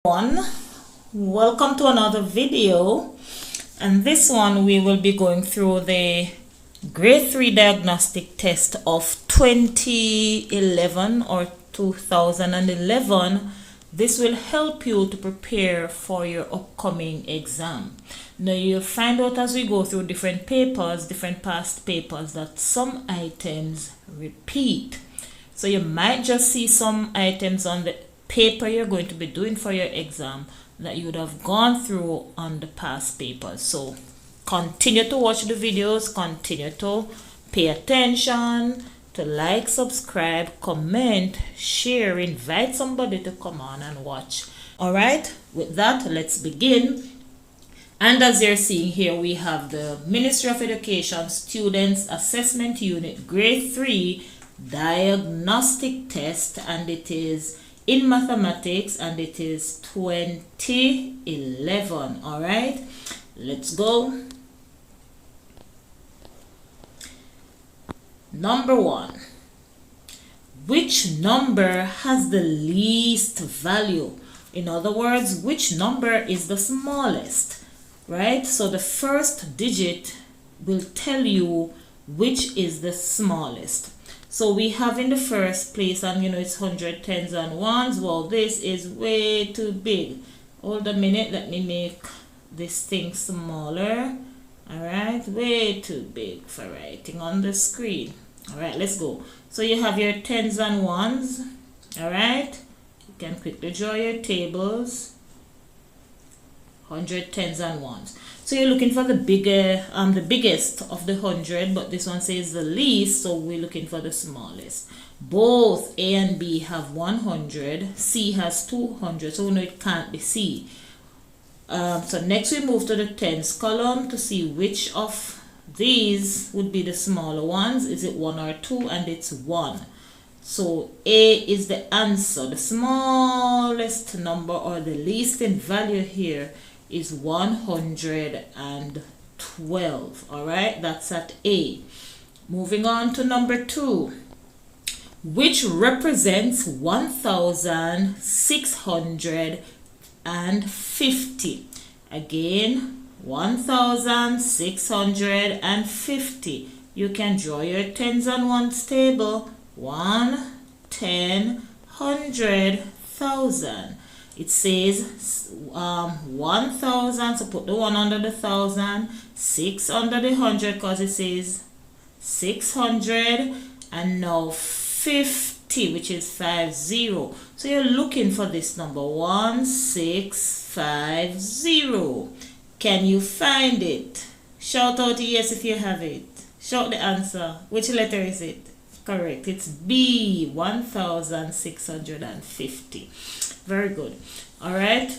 Welcome to another video, and this one we will be going through the grade 3 diagnostic test of 2011 or 2011. This will help you to prepare for your upcoming exam. Now you'll find out as we go through different papers, different past papers, that some items repeat. So you might just see some items on the paper you're going to be doing for your exam that you would have gone through on the past papers. So continue to watch the videos, continue to pay attention, to like, subscribe, comment, share, invite somebody to come on and watch. All right, with that, let's begin. And as you're seeing here, we have the Ministry of Education Students Assessment Unit Grade 3 Diagnostic Test, and it is in mathematics, and it is 2011. All right, let's go. Number 1. Which number has the least value? In other words, which number is the smallest? Right? So the first digit will tell you which is the smallest. So we have in the first place, and you know it's 100 tens and ones. Well, this is way too big. Hold a minute, let me make this thing smaller. All right, way too big for writing on the screen. All right, let's go. So you have your tens and ones. All right, you can quickly draw your tables. 100 tens and ones. So you're looking for the biggest of the 100, but this one says the least, so we're looking for the smallest. Both A and B have 100, C has 200, so we know it can't be C. So next we move to the tens column to see which of these would be the smaller ones. Is it 1 or 2? And it's 1. So A is the answer. The smallest number, or the least in value here, is 112. All right, that's at A. Moving on to number 2, which represents 1650. Again, 1650. You can draw your tens and ones table. 1, 10, 100, 1000. It says 1000, so put the 1 under the 1000, 6 under the 100 because it says 600, and now 50, which is 50. So you're looking for this number, 1650. Can you find it? Shout out yes if you have it. Shout the answer. Which letter is it? Correct, it's B, 1650. Very good. All right,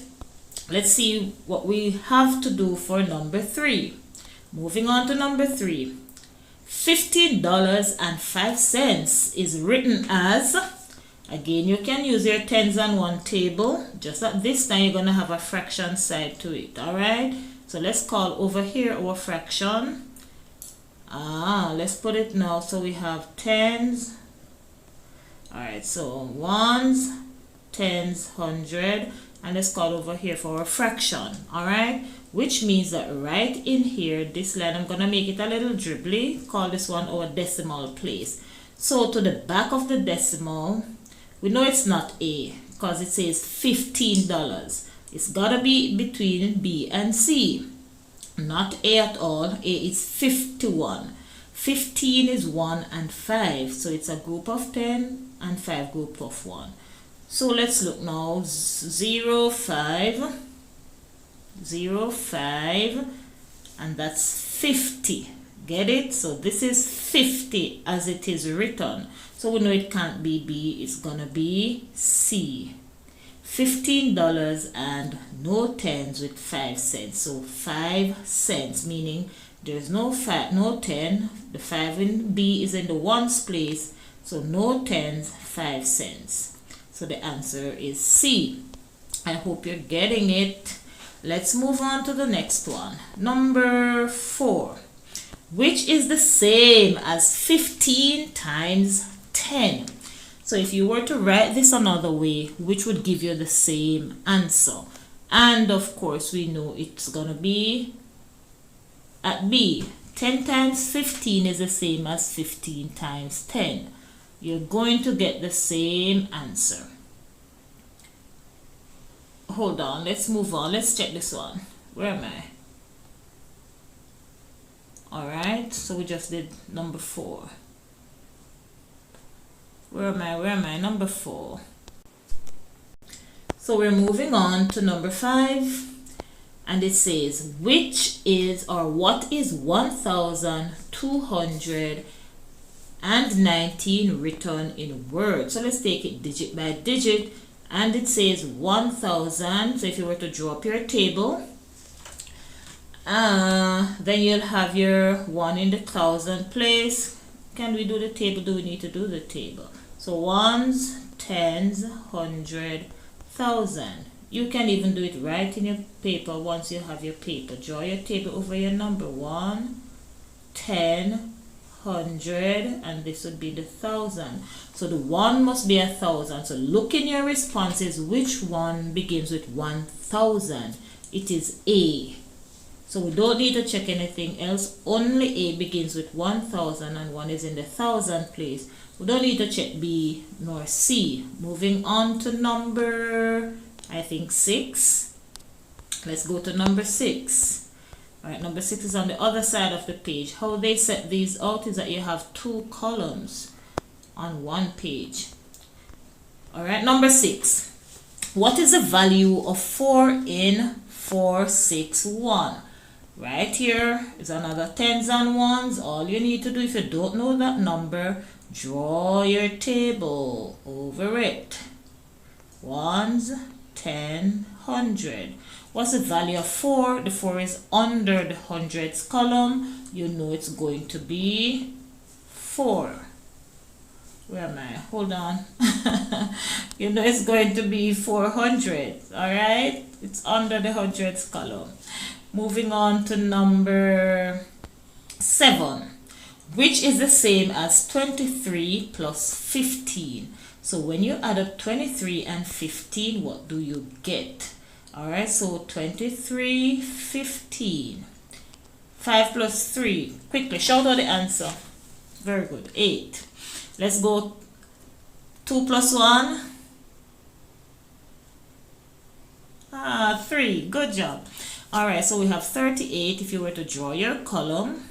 let's see what we have to do for number 3. Moving on to number 3. $15.05 is written as, again, you can use your tens and one table, just at this time you're going to have a fraction side to it. All right, so let's call over here our fraction. Let's put it now. So we have tens. All right, so ones, tens, 100, and let's call over here for a fraction. All right, which means that right in here, this line, I'm gonna make it a little dribbly, call this one our decimal place. So to the back of the decimal, we know it's not A because it says $15. It's gotta be between B and C, not A at all. A is 51. 15 is 1 and 5, so it's a group of 10 and 5 group of 1. So let's look now. 0, 5, 0, 5, and that's 50. Get it? So this is 50 as it is written. So we know it can't be B, it's gonna be C. $15 and no tens with 5 cents. So 5 cents, meaning there's no 10. The 5 in B is in the ones place, so no tens, 5 cents. So the answer is C. I hope you're getting it. Let's move on to the next one. Number 4, which is the same as 15 times 10. So if you were to write this another way, which would give you the same answer? And of course, we know it's gonna be at B. 10 times 15 is the same as 15 times 10. You're going to get the same answer. Hold on, let's move on. Let's check this one. Where am I? Alright, so we just did number 4. Where am I? Number 4. So we're moving on to number 5. And it says, which is or what is 1,219 written in words? So let's take it digit by digit. And it says 1,000. So if you were to draw up your table, then you'll have your 1 in the 1,000 place. Can we do the table? Do we need to do the table? So ones, tens, 100, 1,000. You can even do it right in your paper once you have your paper. Draw your table over your number. 1, 10, 100, and this would be the 1,000. So the 1 must be 1,000. So look in your responses, which one begins with 1,000? It is A. So we don't need to check anything else. Only A begins with 1,000 and 1 is in the 1,000 place. We don't need to check B nor C. Moving on to number, I think 6. Let's go to number 6. Alright, number 6 is on the other side of the page. How they set these out is that you have 2 columns on one page. Alright, number 6. What is the value of 4 in 461? Right here is another tens and ones. All you need to do, if you don't know that number, draw your table over it. Ones, 10, 100. What's the value of 4? The 4 is under the hundreds column. You know it's going to be 4. Where am I? Hold on. You know it's going to be 400. Alright? It's under the hundreds column. Moving on to number 7. Which is the same as 23 plus 15. So when you add up 23 and 15, what do you get? Alright, so 23, 15. 5 plus 3. Quickly, shout out the answer. Very good. 8. Let's go 2 plus 1. 3. Good job. Alright, so we have 38. If you were to draw your column,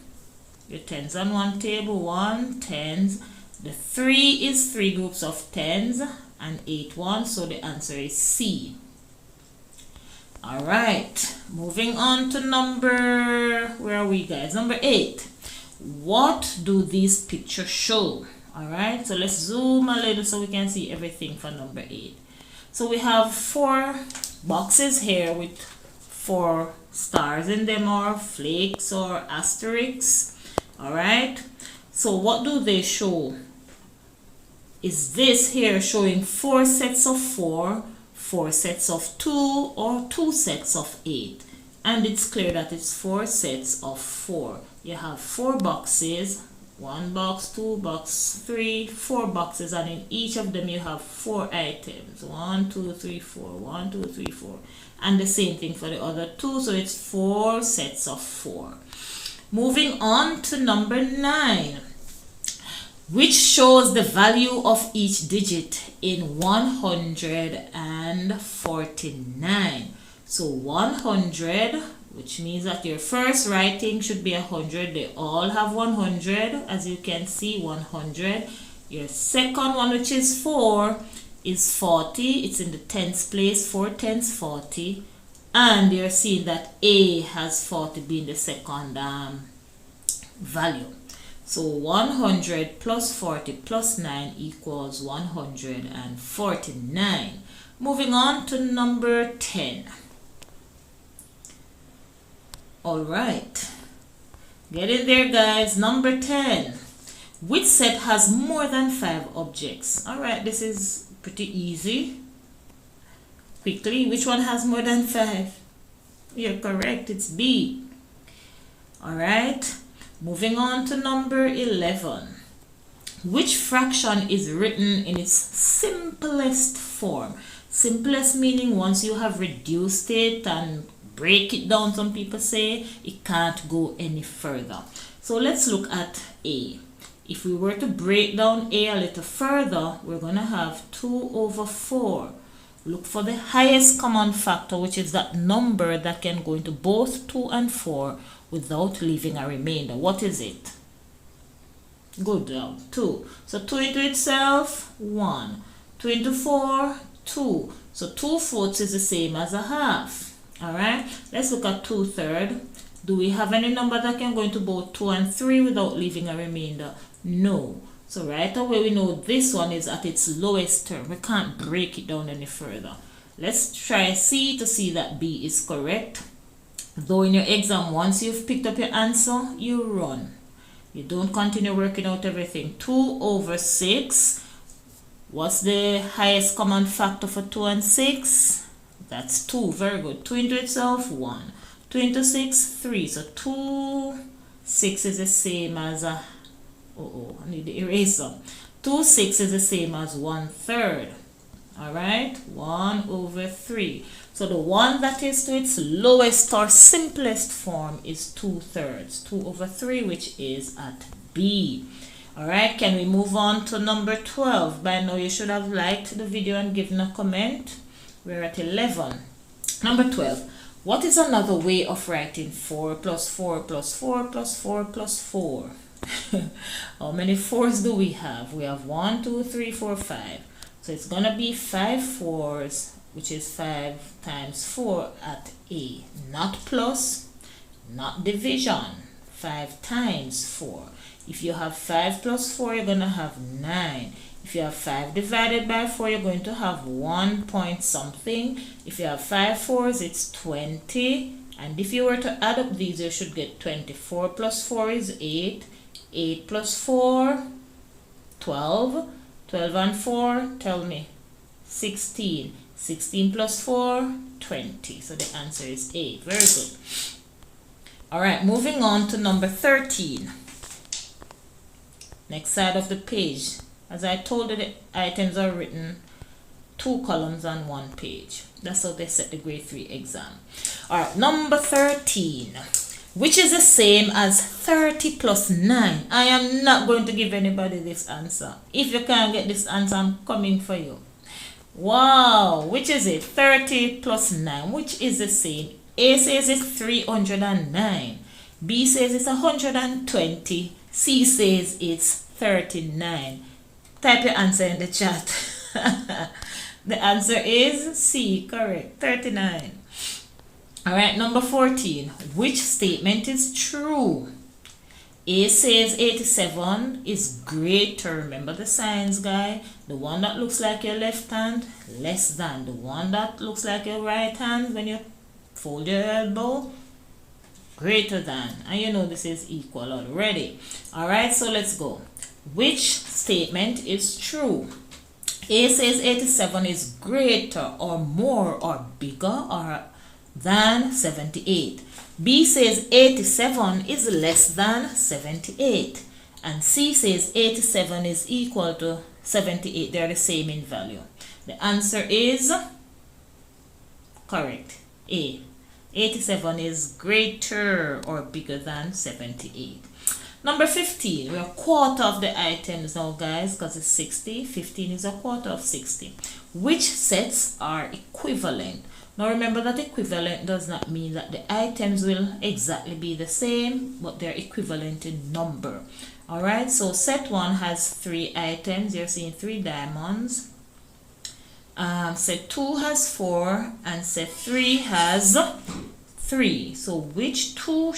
your tens on one table, 1, tens. The 3 is 3 groups of tens and 8 ones, so the answer is C. Alright, moving on to number, where are we guys? Number 8. What do these pictures show? Alright, so let's zoom a little so we can see everything for number 8. So we have 4 boxes here with 4 stars in them, or flakes or asterisks. Alright, so what do they show? Is this here showing 4 sets of 4, 4 sets of 2, or 2 sets of 8? And it's clear that it's 4 sets of 4. You have 4 boxes, 1 box, 2 box, 3, 4 boxes, and in each of them you have 4 items. 1, 2, 3, 4, 1, 2, 3, 4. And the same thing for the other 2, so it's 4 sets of 4. Moving on to number 9, which shows the value of each digit in 149. So 100, which means that your first writing should be 100. They all have 100, as you can see, 100. Your second one, which is 4, is 40. It's in the tens place, 4 tens, 40. And you're seeing that A has 40 being the second value. So 100 plus 40 plus 9 equals 149. Moving on to number 10. Alright. Get in there, guys. Number 10. Which set has more than 5 objects? Alright, this is pretty easy. Quickly, which one has more than 5? You're correct, it's B. Alright. Moving on to number 11. Which fraction is written in its simplest form? Simplest meaning once you have reduced it and break it down, some people say it can't go any further. So let's look at A. If we were to break down A a little further, we're going to have 2 over 4. Look for the highest common factor, which is that number that can go into both 2 and 4 without leaving a remainder. What is it? Good job. 2. So 2 into itself, 1. 2 into 4, 2. So 2/4 is the same as a half. Alright, let's look at 2/3. Do we have any number that can go into both 2 and 3 without leaving a remainder? No. So right away we know this one is at its lowest term. We can't break it down any further. Let's try C to see that B is correct. Though in your exam, once you've picked up your answer, you run. You don't continue working out everything. 2 over 6. What's the highest common factor for 2 and 6? That's 2. Very good. 2 into itself, 1. 2 into 6, 3. So 2, 6 is the same as a... I need the eraser. 2, 6 is the same as 1/3. Alright? 1 over 3. So the one that is to its lowest or simplest form is 2/3. 2 over 3, which is at B. Alright, can we move on to number 12? By now you should have liked the video and given a comment. We're at 11. Number 12. What is another way of writing 4 plus 4 plus 4 plus 4 plus 4? How many 4s do we have? We have 1, 2, 3, 4, 5. So it's going to be 5 4s, which is 5 times 4 at A. Not plus, not division. 5 times 4. If you have 5 plus 4, you're going to have 9. If you have 5 divided by 4, you're going to have 1 point something. If you have 5 4s, it's 20. And if you were to add up these, you should get 24 plus 4 is 8. 8 plus 4, 12. 12 and 4, tell me. 16. 16 plus 4, 20. So the answer is A. Very good. Alright, moving on to number 13. Next side of the page. As I told you, the items are written 2 columns on 1 page. That's how they set the grade 3 exam. Alright, number 13. Which is the same as 30 plus 9. I am not going to give anybody this answer. If you can't get this answer, I'm coming for you. Wow, which is it? 30 plus 9. Which is the same? A says it's 309. B says it's 120. C says it's 39. Type your answer in the chat. The answer is C, correct. 39. Alright, number 14. Which statement is true? A says 87 is greater. Remember the signs, guy? The one that looks like your left hand, less than. The one that looks like your right hand when you fold your elbow, greater than. And you know this is equal already. Alright, so let's go. Which statement is true? A says 87 is greater or more or bigger or than 78. B says 87 is less than 78. And C says 87 is equal to 78. They are the same in value. The answer is correct. A. 87 is greater or bigger than 78. Number 15. We're a quarter of the items now, guys, because it's 60. 15 is a quarter of 60. Which sets are equivalent? Now remember that equivalent does not mean that the items will exactly be the same, but they're equivalent in number. Alright, so set 1 has 3 items. You're seeing 3 diamonds. Set 2 has 4 and set 3 has 3. So which two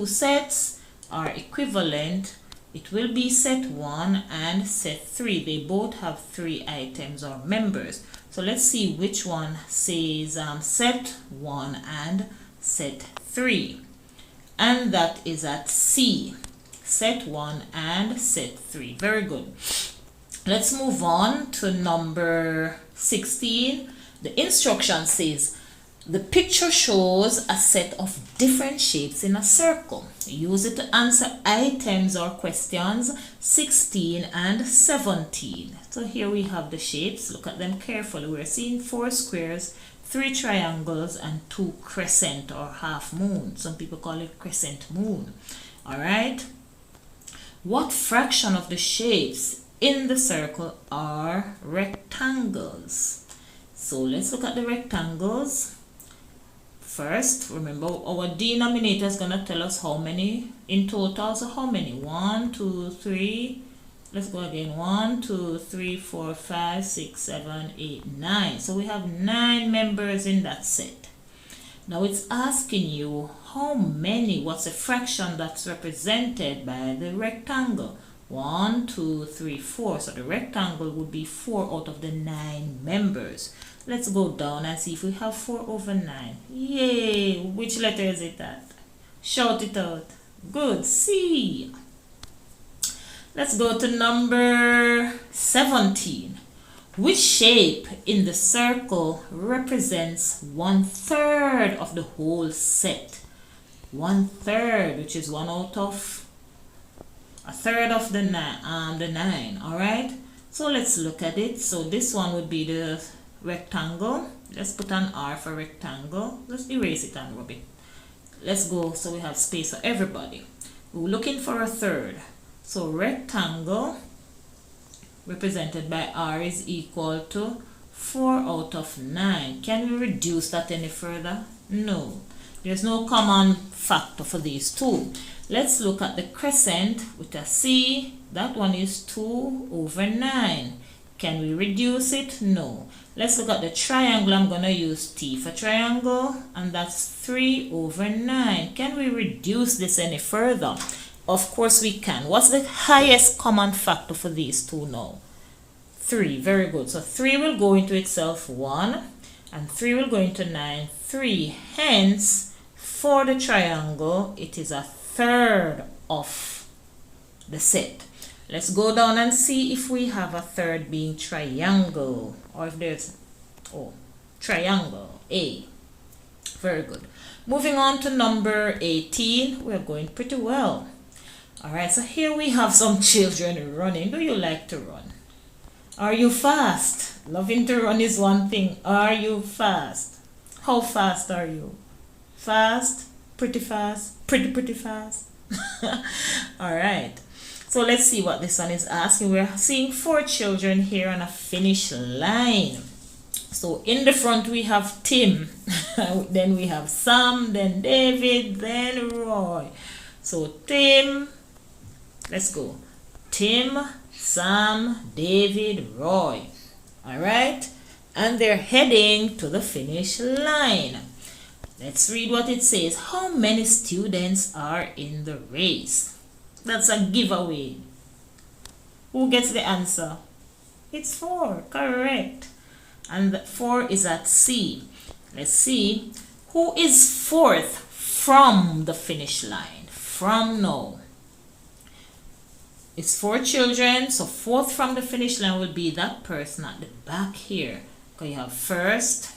sets are equivalent? It will be set 1 and set 3. They both have 3 items or members. So let's see which one says set 1 and set 3. And that is at C. Set 1 and set 3. Very good. Let's move on to number 16. The instruction says The picture shows a set of different shapes in a circle. Use it to answer items or questions 16 and 17. So here we have the shapes. Look at them carefully. We're seeing 4 squares, 3 triangles, and 2 crescent or half moon. Some people call it crescent moon. Alright. What fraction of the shapes in the circle are rectangles? So let's look at the rectangles. First, remember our denominator is going to tell us how many in total. So how many? 1, 2, 3. Let's go again. 1, 2, 3, 4, 5, 6, 7, 8, 9. So we have 9 members in that set. Now it's asking you how many, what's a fraction that's represented by the rectangle? 1, 2, 3, 4. So the rectangle would be 4 out of the 9 members. Let's go down and see if we have 4 over 9. Yay! Which letter is it at? Shout it out. Good. C. Let's go to number 17. Which shape in the circle represents 1/3 of the whole set? 1/3, which is 1 out of a third of the 9. All right. So let's look at it. So this one would be the rectangle. Let's put an R for rectangle. Let's erase it and rub it. Let's go so we have space for everybody. We're looking for a third. So rectangle represented by R is equal to 4 out of 9. Can we reduce that any further? No. There's no common factor for these two. Let's look at the crescent with a C. That one is 2 over 9. Can we reduce it? No. Let's look at the triangle. I'm going to use T for triangle, and that's 3 over 9. Can we reduce this any further? Of course we can. What's the highest common factor for these two now? 3. Very good. So 3 will go into itself 1, and 3 will go into 9, 3. Hence, for the triangle, it is a third of the set. Let's go down and see if we have a third being triangle, or if there's, triangle, A. Very good. Moving on to number 18, we're going pretty well. All right, so here we have some children running. Do you like to run? Are you fast? Loving to run is one thing. Are you fast? How fast are you? Fast? Pretty fast? Pretty fast? All right. So let's see what this one is asking. We're seeing 4 children here on a finish line. So in the front we have Tim, then we have Sam, then David, then Roy. So Tim, let's go. Tim, Sam, David, Roy. All right. And they're heading to the finish line. Let's read what it says. How many students are in the race? That's a giveaway. Who gets the answer? It's 4. Correct. And 4 is at C. Let's see. Who is 4th from the finish line? From now. It's 4 children. So 4th from the finish line will be that person at the back here. Okay, you have first.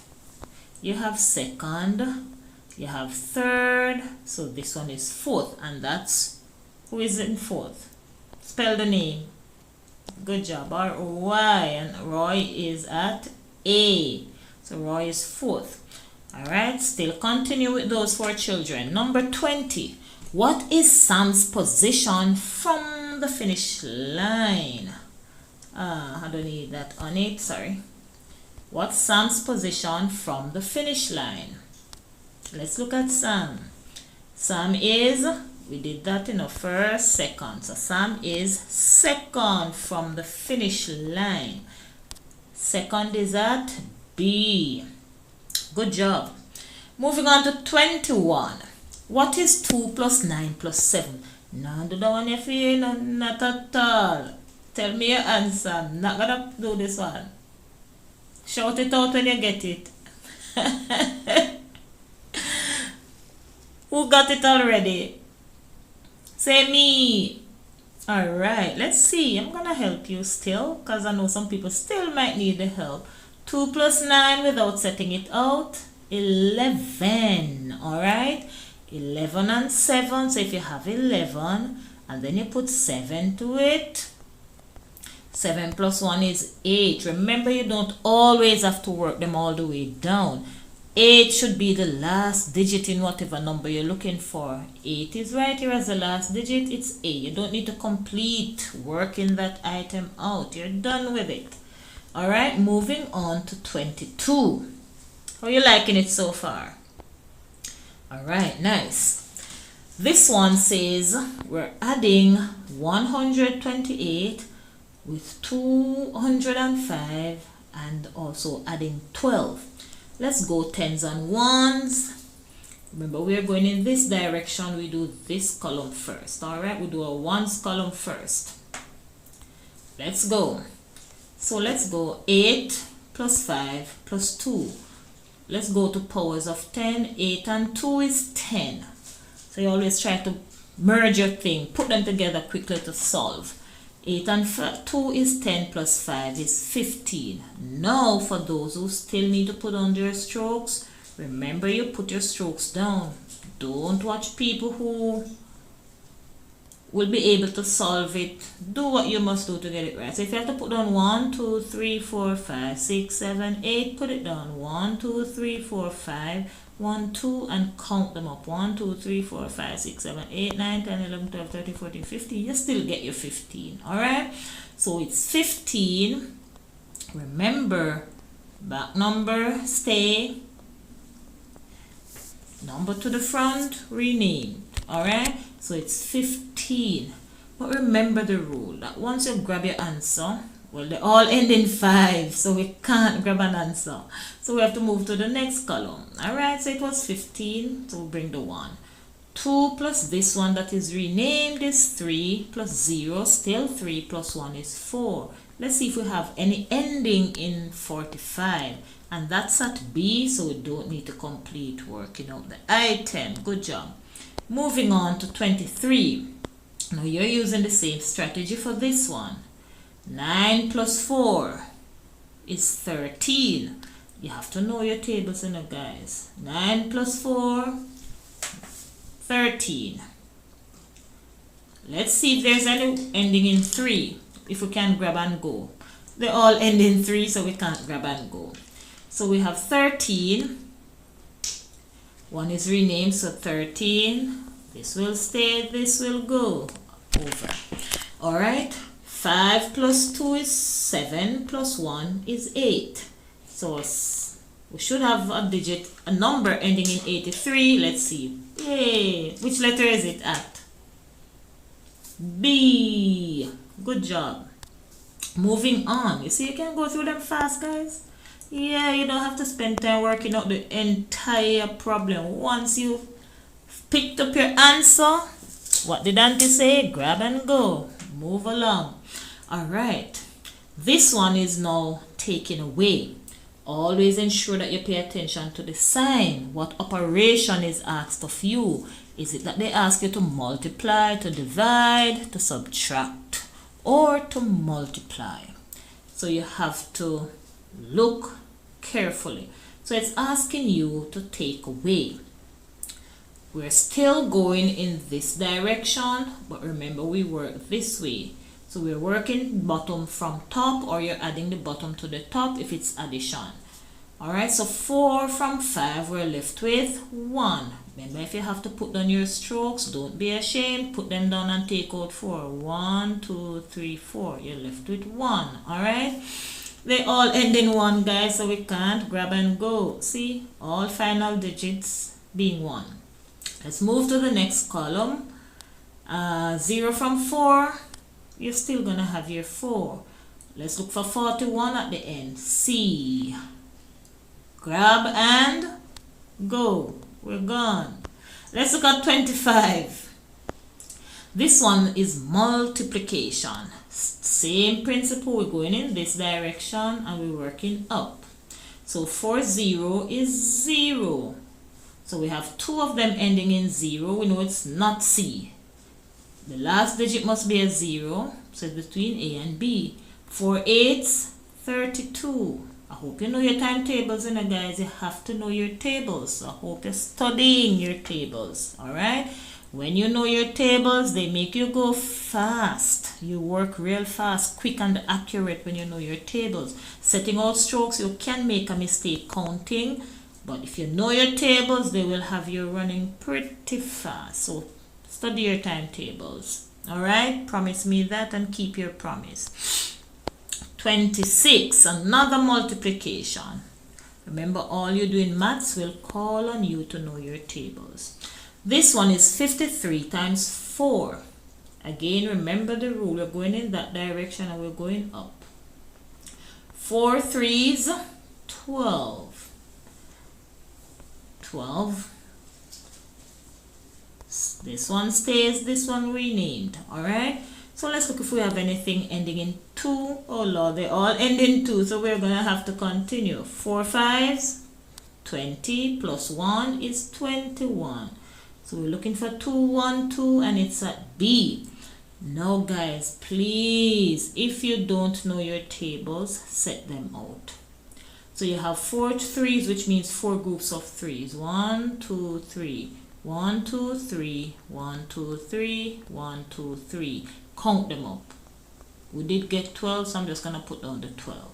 You have second. You have 3rd. So this one is 4th. And that's, who is in 4th? Spell the name. Good job. R-O-Y. And Roy is at A. So Roy is 4th. Alright, still continue with those 4 children. Number 20. What is Sam's position from the finish line? I don't need that on it. Sorry. What's Sam's position from the finish line? Let's look at Sam. Sam is, we did that in the first, second. So Sam is 2nd from the finish line. 2nd is at B. Good job. Moving on to 21. What is 2 plus 9 plus 7? No, do that one if you not at all. Tell me your answer. I'm not gonna do this one. Shout it out when you get it. Who got it already? Say me. Alright, let's see. I'm gonna help you still, because I know some people still might need the help. 2 plus 9 without setting it out 11. All right, 11 and 7. So if you have 11 and then you put 7 to it, 7 plus 1 is 8. Remember, you don't always have to work them all the way down. 8 should be the last digit in whatever number you're looking for. 8 is right here as the last digit. It's 8. You don't need to complete working that item out. You're done with it. All right, moving on to 22. How are you liking it so far? All right, nice. This one says we're adding 128 with 205 and also adding 12. Let's go tens and ones. Remember, we are going in this direction. We do this column first. All right, we do a ones column first. Let's go. So let's go 8 plus 5 plus 2. Let's go to powers of 10. 8 and 2 is 10. So you always try to merge your thing, put them together quickly to solve. 8 and 2 is 10 plus 5 is 15. Now for those who still need to put on their strokes, remember you put your strokes down. Don't watch people who will be able to solve it. Do what you must do to get it right. So if you have to put down 1, 2, 3, 4, 5, 6, 7, 8, put it down. 1, 2, 3, 4, 5, 1, 2, and count them up. 1, 2, 3, 4, 5, 6, 7, 8, 9, 10, 11, 12, 13, 14, 15. You still get your 15. Alright? So it's 15. Remember, back number, stay. Number to the front, rename. Alright? So it's 15. But remember the rule that once you grab your answer, well, they all end in 5, so we can't grab an answer. So we have to move to the next column. Alright, so it was 15, so we'll bring the 1. 2 plus this one that is renamed is 3 plus 0, still 3 plus 1 is 4. Let's see if we have any ending in 45. And that's at B, so we don't need to complete working out the item. Good job. Moving on to 23. Now you're using the same strategy for this one. 9 plus 4 is 13. You have to know your tables, guys. 9 plus 4, 13. Let's see if there's any ending in 3. If we can grab and go. They all end in 3, so we can't grab and go. So we have 13. One is renamed, so 13. This will stay, this will go over. Alright. 5 plus 2 is 7 plus 1 is 8. So we should have a number ending in 83. Let's see. Yay! Which letter is it at? B. Good job. Moving on. You see, you can go through them fast, guys. Yeah, you don't have to spend time working out the entire problem. Once you picked up your answer, what did Auntie say? Grab and go. Move along. Alright. This one is now taken away. Always ensure that you pay attention to the sign. What operation is asked of you? Is it that they ask you to multiply, to divide, to subtract, or to multiply? So you have to look carefully. So it's asking you to take away. We're still going in this direction, but remember we work this way. So we're working bottom from top, or you're adding the bottom to the top if it's addition. Alright, so 4 from 5, we're left with 1. Remember, if you have to put down your strokes, don't be ashamed. Put them down and take out 4. 1, 2, 3, 4. You're left with 1. Alright? They all end in 1, guys, so we can't grab and go. See? All final digits being 1. Let's move to the next column. 0 from 4. You're still going to have your 4. Let's look for 41 at the end. C. Grab and go. We're gone. Let's look at 25. This one is multiplication. Same principle. We're going in this direction and we're working up. So 4 0 is 0. So we have 2 of them ending in 0. We know it's not C. The last digit must be a 0. So it's between A and B. 4 8s, 32. I hope you know your timetables, you know, guys. You have to know your tables. So I hope you're studying your tables. Alright? When you know your tables, they make you go fast. You work real fast, quick and accurate when you know your tables. Setting out strokes, you can make a mistake counting. But if you know your tables, they will have you running pretty fast. So study your timetables. Alright? Promise me that and keep your promise. 26, another multiplication. Remember, all you do in maths will call on you to know your tables. This one is 53 times 4. Again, remember the rule. We're going in that direction and we're going up. 4 threes, 12. 12. This one stays, this one renamed. Alright? So let's look if we have anything ending in 2. Oh Lord, they all end in 2. So we're going to have to continue. 4 fives, 20 plus 1 is 21. So we're looking for 2, 1, 2, and it's at B. Now guys, please, if you don't know your tables, set them out. So you have 4 threes, which means 4 groups of threes. 1, 2, 3. 1, 2, 3. 1, 2, 3. 1, 2, 3. Count them up. We did get 12, so I'm just going to put down the 12.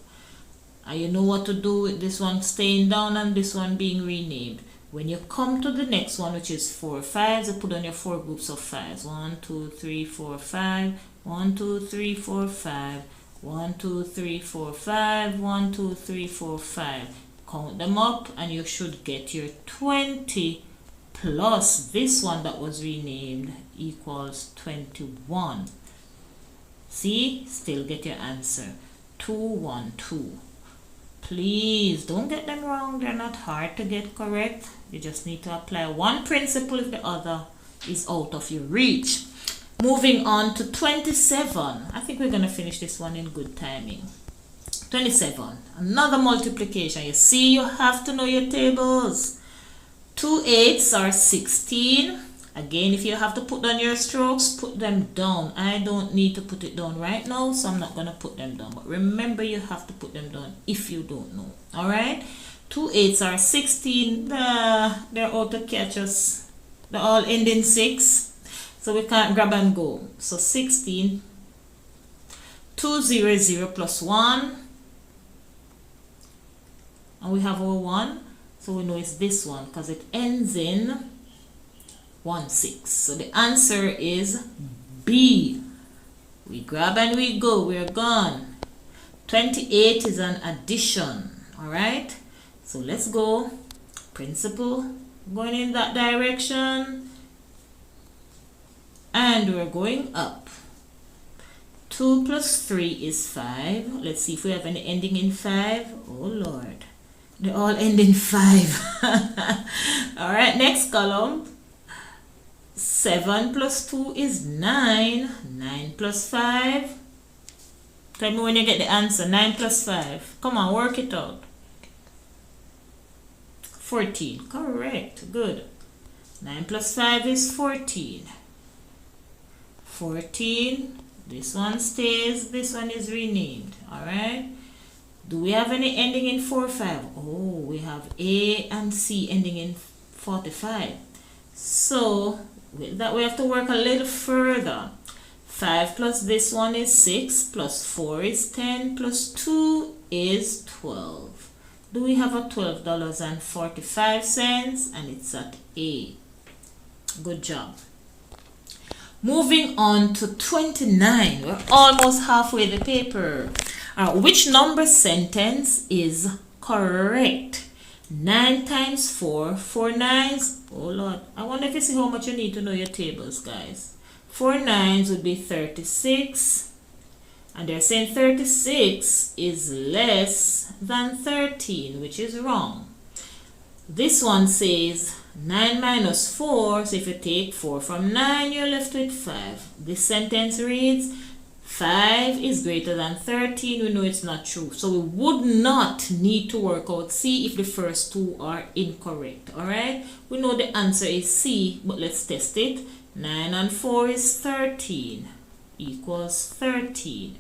And you know what to do with this one staying down and this one being renamed. When you come to the next one, which is 4 fives, you put on your 4 groups of fives. 1, 2, 3, 4, 5. 1, 2, 3, 4, 5. 1, 2, 3, 4, 5. 1, 2, 3, 4, 5. Count them up and you should get your 20 plus this one that was renamed equals 21. See? Still get your answer. 2, 1, 2. Please don't get them wrong. They're not hard to get correct. You just need to apply one principle if the other is out of your reach. Moving on to 27. I think we're going to finish this one in good timing. 27. Another multiplication. You see, you have to know your tables. 2 8s are 16. Again, if you have to put down your strokes, put them down. I don't need to put it down right now, so I'm not going to put them down. But remember, you have to put them down if you don't know. Alright? 2 8s are 16. They're out to catch us. They all end in 6. So we can't grab and go. So 16. 2 0 0 plus 1. And we have our 1. So we know it's this one because it ends in 1 6. So the answer is B. We grab and we go. We're gone. 28 is an addition. Alright? So let's go. Principle. Going in that direction. And we're going up. 2 plus 3 is 5. Let's see if we have any ending in 5. Oh Lord. They all end in 5. Alright, next column. 7 plus 2 is 9. 9 plus 5. Tell me when you get the answer. 9 plus 5. Come on, work it out. 14. Correct. Good. 9 plus 5 is 14. 14. This one stays. This one is renamed. Alright. Do we have any ending in 4 5? Oh, we have A and C ending in 45. So, with that we have to work a little further. 5 plus this one is 6, plus 4 is 10, plus 2 is 12. Do we have a $12.45? And it's at A. Good job. Moving on to 29. We're almost halfway the paper. Which number sentence is correct? 9 times 4, 4 9s. Oh Lord, I wonder if you see how much you need to know your tables, guys. 4 9s would be 36. And they're saying 36 is less than 13, which is wrong. This one says 9 minus 4. So if you take 4 from 9, you're left with 5. This sentence reads 5 is greater than 13. We know it's not true. So we would not need to work out C if the first two are incorrect. Alright? We know the answer is C, but let's test it. 9 and 4 is 13. Equals 13.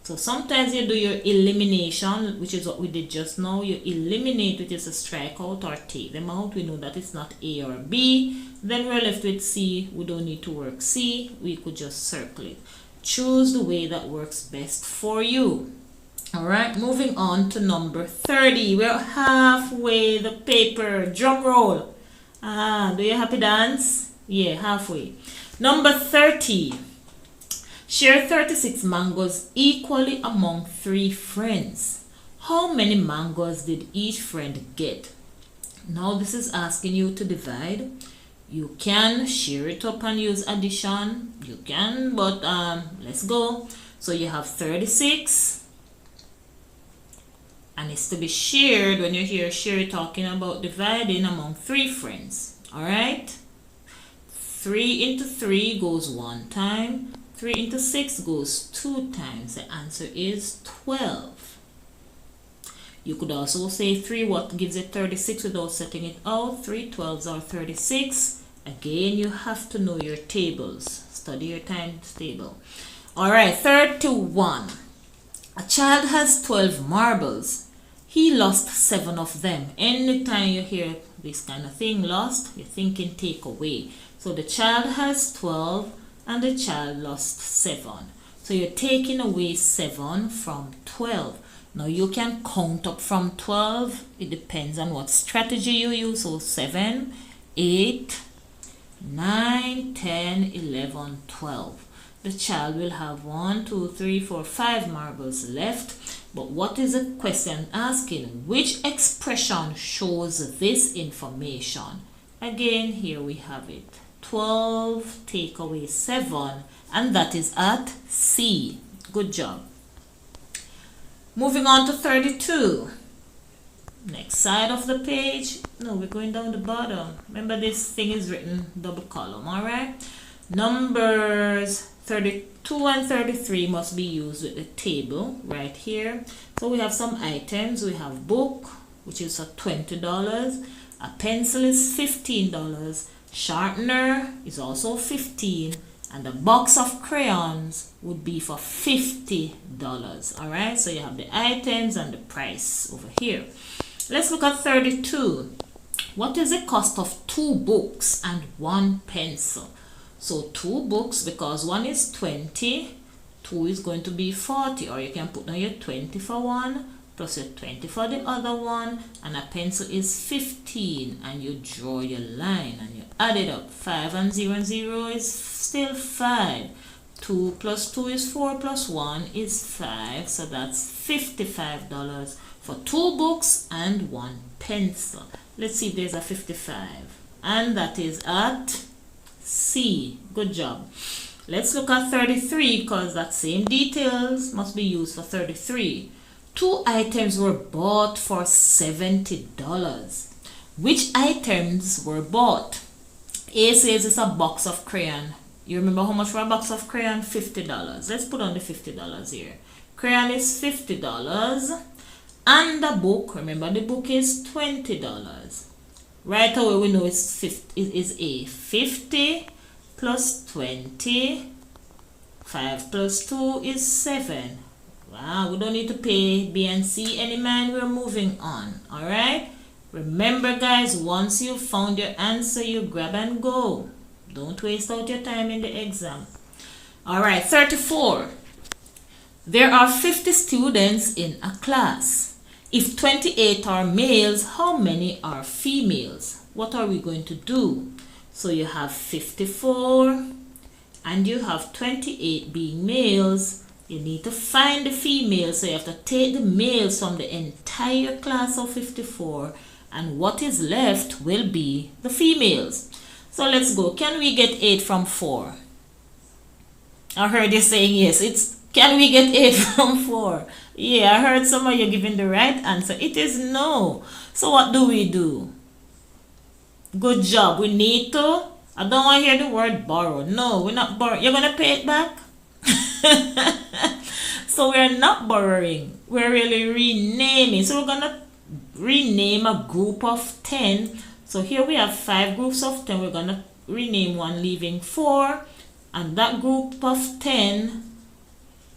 So sometimes you do your elimination, which is what we did just now. You eliminate, which is a strikeout, or take them out. We know that it's not A or B. Then we're left with C. We don't need to work C. We could just circle it. Choose the way that works best for you. Alright, moving on to number 30. We're halfway the paper. Drum roll. Do you happy dance? Yeah, halfway. Number 30. Share 36 mangoes equally among 3 friends. How many mangoes did each friend get? Now this is asking you to divide. You can share it up and use addition. You can, but let's go. So you have 36. And it's to be shared. When you hear share, talking about dividing among 3 friends. Alright? 3 into 3 goes 1 time. 3 into 6 goes 2 times. The answer is 12. You could also say 3, what gives it 36 without setting it out. 3 12s are 36. Again, you have to know your tables. Study your times table. Alright, 31. A child has 12 marbles. He lost 7 of them. Anytime you hear this kind of thing, lost, you're thinking take away. So the child has 12 and the child lost 7. So you're taking away 7 from 12. Now you can count up from 12. It depends on what strategy you use. So 7, 8, 9, 10, 11, 12. The child will have 1, 2, 3, 4, 5 marbles left. But what is the question asking? Which expression shows this information? Again, here we have it. 12 take away 7, and that is at C. Good job. Moving on to 32. Next side of the page. No, we're going down the bottom. Remember, this thing is written double column, all right? Numbers 32 and 33 must be used with the table right here. So we have some items. We have book, which is for $20. A pencil is $15. Sharpener is also 15, and a box of crayons would be for $50. All right, so you have the items and the price over here. Let's look at 32. What is the cost of 2 books and 1 pencil? So 2 books, because 1 is 20, 2 is going to be 40, or you can put down your 20 for 1 plus your 20 for the other one, and a pencil is 15, and you draw your line and you add it up. 5 and 0 is still 5. 2 plus 2 is 4 plus 1 is 5, so that's $55 for 2 books and 1 pencil. Let's see if there's a 55, and that is at C. Good job. Let's look at 33, because that same details must be used for 33. 2 items were bought for $70. Which items were bought? A says it's a box of crayon. You remember how much for a box of crayon? $50. Let's put on the $50 here. Crayon is $50. And the book, remember the book is $20. Right away we know it's A. 50 plus 20. 5 plus 2 is 7. Wow, we don't need to pay B and C any mind. We're moving on. Alright? Remember, guys, once you've found your answer, you grab and go. Don't waste out your time in the exam. Alright, 34. There are 50 students in a class. If 28 are males, how many are females? What are we going to do? So you have 54 and you have 28 being males. You need to find the females, so you have to take the males from the entire class of 54, and what is left will be the females. So let's go. Can we get 8 from 4? I heard you saying yes. Can we get 8 from 4? Yeah, I heard some of you giving the right answer. It is no. So what do we do? Good job. We need to, I don't want to hear the word borrow. No, we're not borrowing. You're going to pay it back? So we're not borrowing, we're really renaming. So we're gonna rename a group of 10. So here we have 5 groups of 10. We're gonna rename one, leaving 4, and that group of 10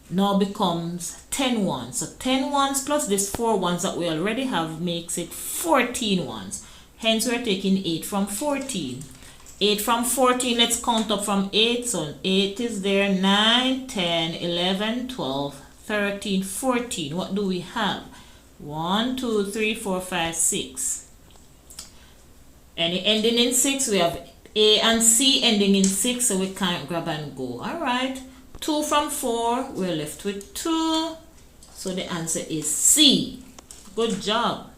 now becomes 10 ones. So 10 ones plus this 4 ones that we already have makes it 14 ones. Hence we're taking 8 from 14. 8 from 14, let's count up from 8. So 8 is there, 9, 10, 11, 12, 13, 14. What do we have? 1, 2, 3, 4, 5, 6. Any ending in 6, we have A and C ending in 6, so we can't grab and go. Alright, 2 from 4, we're left with 2. So the answer is C. Good job.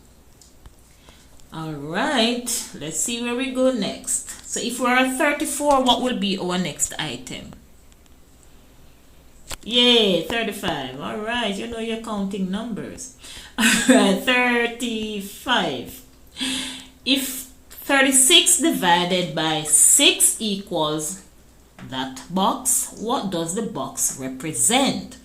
Alright, let's see where we go next. So if we're at 34, what will be our next item? Yay, 35. Alright, you know you're counting numbers. Alright, 35. If 36 divided by 6 equals that box, what does the box represent?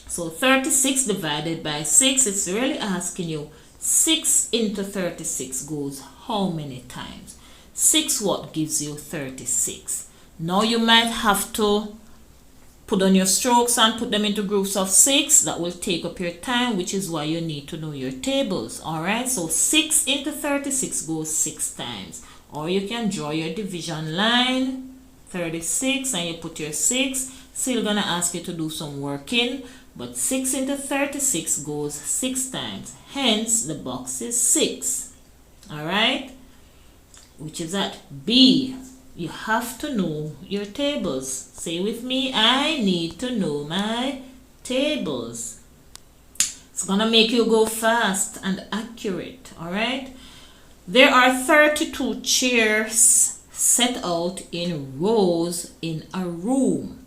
So 36 divided by 6, it's really asking you 6 into 36 goes how many times? 6 what gives you 36? Now you might have to put on your strokes and put them into groups of 6. That will take up your time, which is why you need to know your tables. Alright, so 6 into 36 goes 6 times. Or you can draw your division line, 36, and you put your 6. Still gonna ask you to do some working, but 6 into 36 goes 6 times. Hence, the box is 6. Alright, which is at B. You have to know your tables. Say with me, I need to know my tables. It's gonna make you go fast and accurate. Alright, there are 32 chairs set out in rows in a room.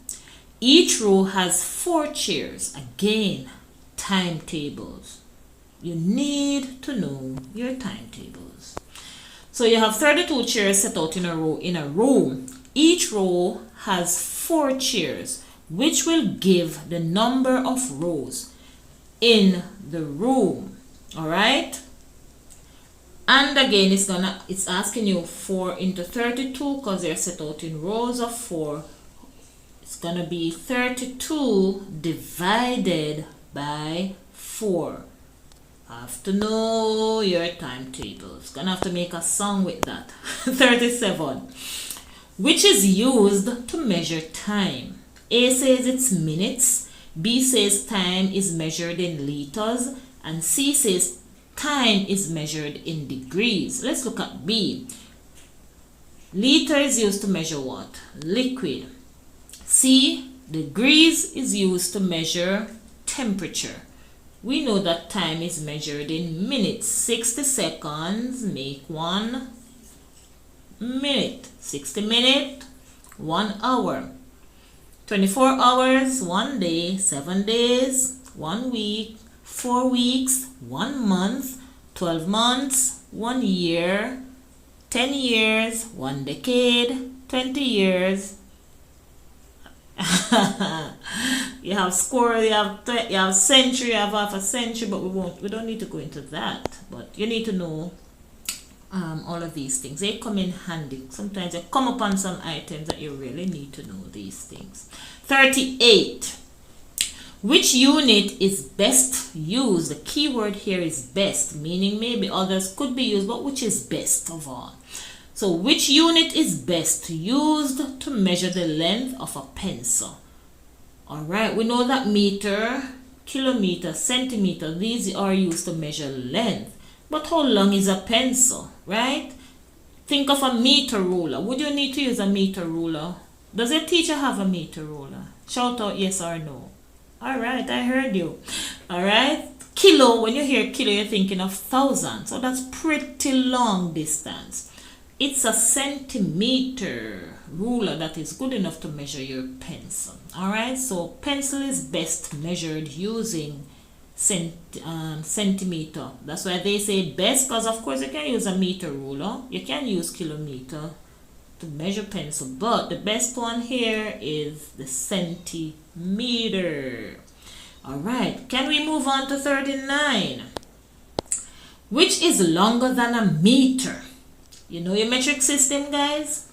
Each row has 4 chairs. Again, timetables. You need to know your timetables. So you have 32 chairs set out in a row in a room. Each row has 4 chairs, which will give the number of rows in the room. Alright? And again, it's asking you 4 into 32 because they're set out in rows of 4. It's gonna be 32 divided by 4. Have to know your timetables. Gonna have to make a song with that. 37. Which is used to measure time. A says it's minutes, B says time is measured in liters, and C says time is measured in degrees. Let's look at B. Liter is used to measure what? Liquid. C, degrees is used to measure temperature. We know that time is measured in minutes. 60 seconds make 1 minute. 60 minutes, 1 hour. 24 hours, 1 day. 7 days, 1 week. 4 weeks, 1 month. 12 months, 1 year. 10 years, 1 decade. 20 years. You have score, you have century, you have half a century, but we don't need to go into that. But you need to know all of these things. They come in handy. Sometimes you come upon some items that you really need to know these things. 38. Which unit is best used? The key word here is best, meaning maybe others could be used, but which is best of all? So which unit is best used to measure the length of a pencil? Alright, we know that meter, kilometer, centimeter, these are used to measure length. But how long is a pencil, right? Think of a meter ruler. Would you need to use a meter ruler? Does your teacher have a meter ruler? Shout out yes or no. Alright, I heard you. Alright, kilo, when you hear kilo, you're thinking of thousand. So that's pretty long distance. It's a centimeter ruler that is good enough to measure your pencil. Alright, so pencil is best measured using centimeter. That's why they say best, because of course you can use a meter ruler. You can use kilometer to measure pencil, but the best one here is the centimeter. Alright, can we move on to 39? Which is longer than a meter? You know your metric system, guys?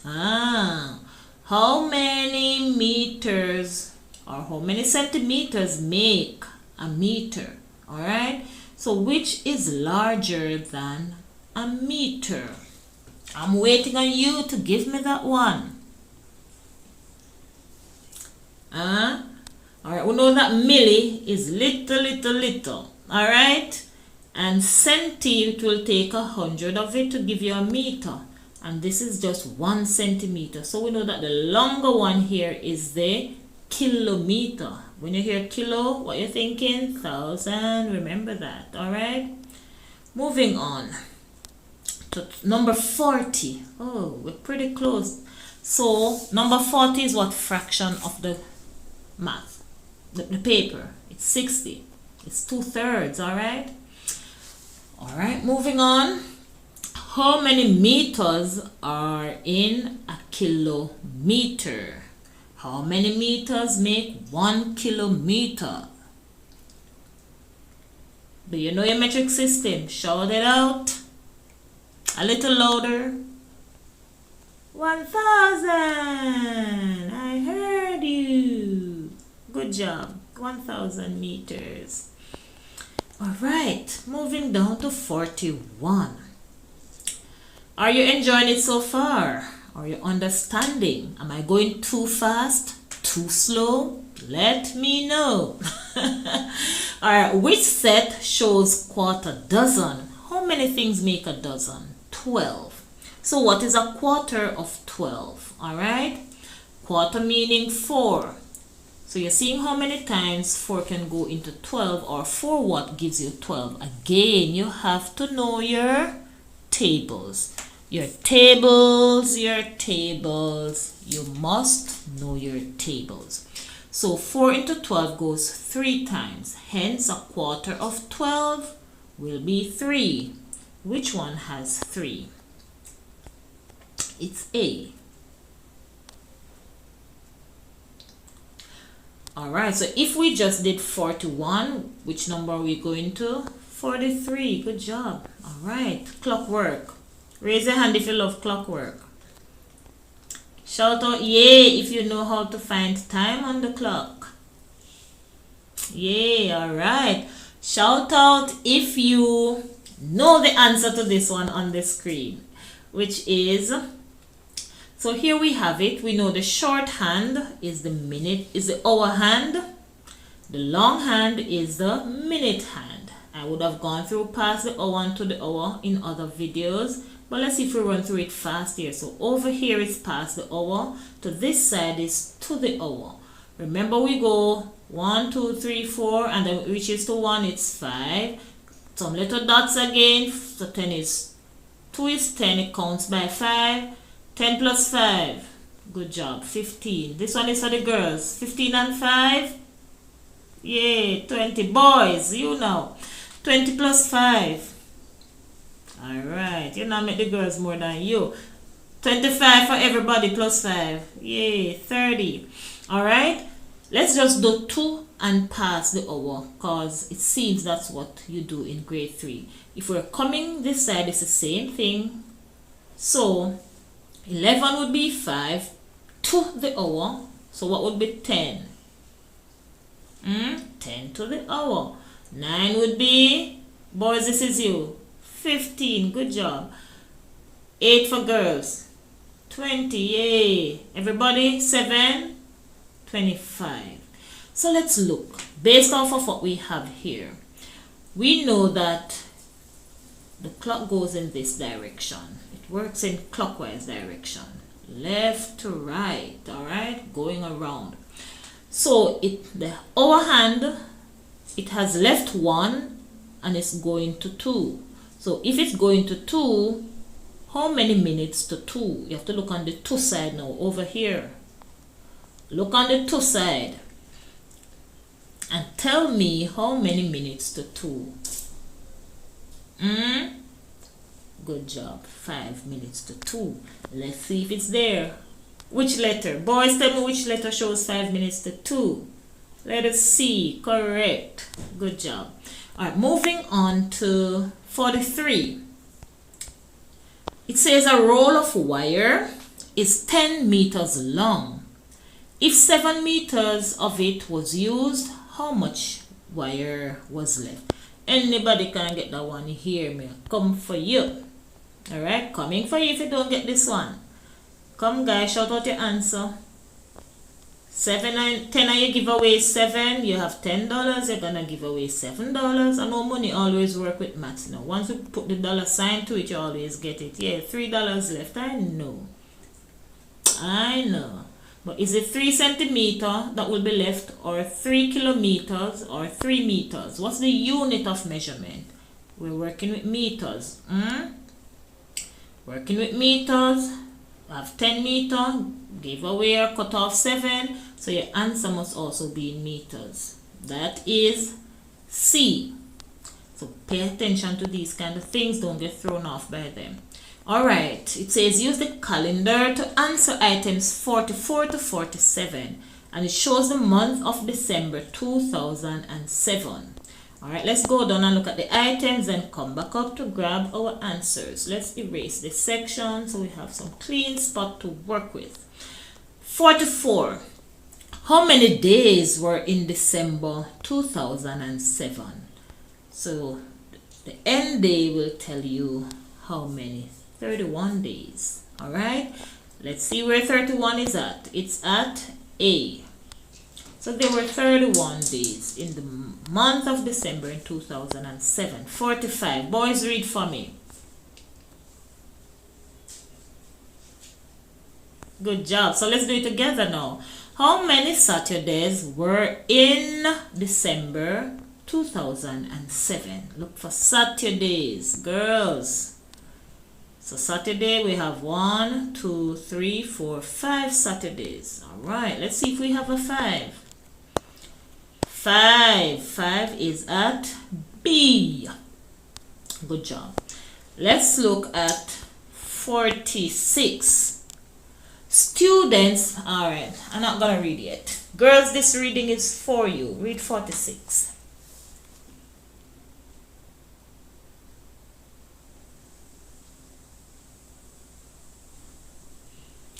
How many meters or how many centimeters make a meter. Alright, so which is larger than a meter? I'm waiting on you to give me that one. Alright, we know that milli is little. Alright, and centi, it will take 100 of it to give you a meter. And this is just 1 centimeter. So we know that the longer one here is the kilometer. When you hear kilo, what you're thinking? 1,000. Remember that. Alright. Moving on to number 40. Oh, we're pretty close. So number 40 is what fraction of the math? The paper. It's 60. It's 2/3. Alright. Alright, moving on. How many meters are in a kilometer? How many meters make 1 kilometer? Do you know your metric system? Shout it out. A little louder. 1,000. I heard you. Good job. 1,000 meters. Alright, moving down to 41. Are you enjoying it so far? Are you understanding? Am I going too fast? Too slow? Let me know. Alright, which set shows quarter dozen? How many things make a dozen? 12. So what is a quarter of 12? Alright, quarter meaning 4. So you're seeing how many times 4 can go into 12, or 4 what gives you 12. Again, you have to know your tables. Your tables. You must know your tables. So 4 into 12 goes 3 times. Hence, a quarter of 12 will be 3. Which one has 3? It's A. Alright, so if we just did 41, which number are we going to? 43. Good job. Alright, clockwork. Raise your hand if you love clockwork. Shout out yay if you know how to find time on the clock. Yay, alright. Shout out if you know the answer to this one on the screen, which is, so here we have it. We know the short hand is the minute, is the hour hand. The long hand is the minute hand. I would have gone through past the hour and to the hour in other videos, but let's see if we run through it fast here. So over here is past the hour, to this side is to the hour. Remember, we go 1, 2, 3, 4, and then it reaches to 1, it's 5. Some little dots again. So 10 is 2 is 10, it counts by 5. 10 plus 5. Good job. 15. This one is for the girls. 15 and 5. Yay. 20. Boys, you know. 20 plus 5. Alright. You now make the girls more than you. 25 for everybody plus 5. Yay. 30. Alright. Let's just do 2 and pass the hour, because it seems that's what you do in grade 3. If we're coming this side, it's the same thing. So 11 would be 5 to the hour. So what would be 10? 10 to the hour. 9 would be, boys, this is you, 15. Good job. 8 for girls. 20. Yay. Everybody, 7. 25. So let's look. Based off of what we have here, we know that the clock goes in this direction. It works in clockwise direction. Left to right. Alright? Going around. So the hour hand, it has left 1 and it's going to 2. So if it's going to 2, how many minutes to 2? You have to look on the 2 side now, over here. Look on the 2 side. And tell me how many minutes to 2. Good job. 5 minutes to 2. Let's see if it's there. Which letter? Boys, tell me which letter shows 5 minutes to 2. Let us see. Correct. Good job. Alright, moving on to 43. It says a roll of wire is 10 meters long If 7 meters of it was used, how much wire was left? Anybody can get that one here, me. Come for you. Alright, coming for you if you don't get this one. Come guys, shout out your answer. 7 and 10 and you give away 7, you have $10, you're gonna give away $7. I know money always work with maths. Now once you put the dollar sign to it, you always get it. Yeah, $3 left. I know, but is it 3 centimeter that will be left, or 3 kilometers, or 3 meters? What's the unit of measurement? We're working with meters. Working with meters. I have 10 meter, give away or cut off 7, so your answer must also be in meters. That is C. So pay attention to these kind of things, don't get thrown off by them. Alright, it says use the calendar to answer items 44 to 47, and it shows the month of December 2007. Alright, let's go down and look at the items and come back up to grab our answers. Let's erase this section so we have some clean spot to work with. 44. How many days were in December 2007? So the end day will tell you how many. 31 days. Alright, let's see where 31 is at. It's at A. So there were 31 days in the month of December in 2007. 45. Boys, read for me. Good job. So let's do it together now. How many Saturdays were in December 2007? Look for Saturdays, girls. So Saturday we have 1, 2, 3, 4, 5 Saturdays. All right, let's see if we have a 5. 5 is at B. Good job. Let's look at 46. Students, all right, I'm not gonna read yet. Girls, this reading is for you. Read 46.